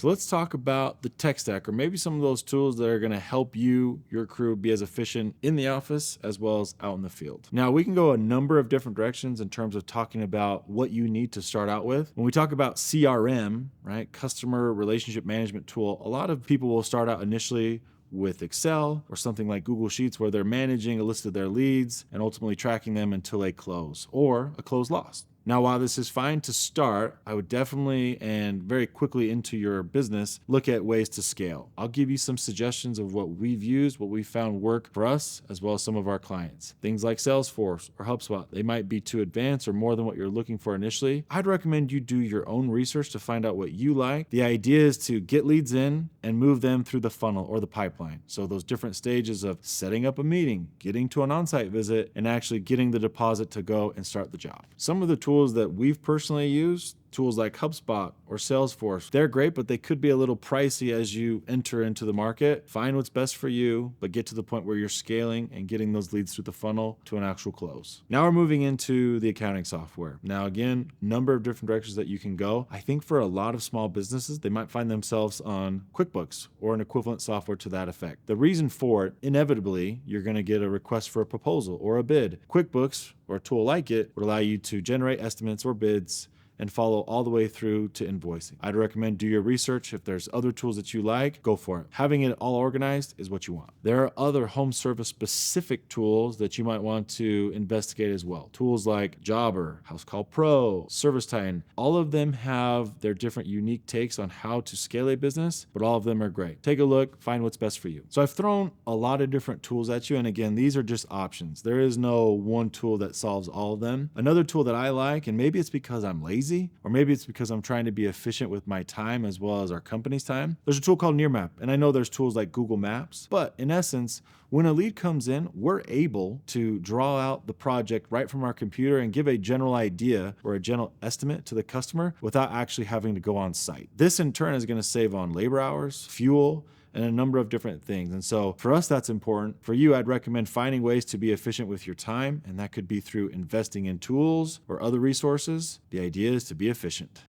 So let's talk about the tech stack, or maybe some of those tools that are going to help you, your crew, be as efficient in the office as well as out in the field. Now, we can go a number of different directions in terms of talking about what you need to start out with. When we talk about CRM, right, customer relationship management tool, a lot of people will start out initially with Excel or something like Google Sheets, where they're managing a list of their leads and ultimately tracking them until a close or a close lost. Now, while this is fine to start, I would definitely and very quickly into your business look at ways to scale. I'll give you some suggestions of what we've used, what we found work for us, as well as some of our clients. Things like Salesforce or HubSpot, they might be too advanced or more than what you're looking for initially. I'd recommend you do your own research to find out what you like. The idea is to get leads in and move them through the funnel or the pipeline. So those different stages of setting up a meeting, getting to an on-site visit, and actually getting the deposit to go and start the job. Some of the tools that we've personally used, tools like HubSpot or Salesforce, they're great, but they could be a little pricey as you enter into the market. Find what's best for you, but get to the point where you're scaling and getting those leads through the funnel to an actual close. Now we're moving into the accounting software. Now again, number of different directions that you can go. I think for a lot of small businesses, they might find themselves on QuickBooks or an equivalent software to that effect. The reason for it, inevitably, you're going to get a request for a proposal or a bid. QuickBooks or a tool like it would allow you to generate estimates or bids and follow all the way through to invoicing. I'd recommend do your research. If there's other tools that you like, go for it. Having it all organized is what you want. There are other home service specific tools that you might want to investigate as well. Tools like Jobber, House Call Pro, ServiceTitan, all of them have their different unique takes on how to scale a business, but all of them are great. Take a look, find what's best for you. So I've thrown a lot of different tools at you, and again, these are just options. There is no one tool that solves all of them. Another tool that I like, and maybe it's because I'm lazy, or maybe it's because I'm trying to be efficient with my time as well as our company's time. There's a tool called Nearmap, and I know there's tools like Google Maps, but in essence, when a lead comes in, we're able to draw out the project right from our computer and give a general idea or a general estimate to the customer without actually having to go on site. This in turn is going to save on labor hours, fuel, and a number of different things. And so for us, that's important. For you, I'd recommend finding ways to be efficient with your time, and that could be through investing in tools or other resources. The idea is to be efficient.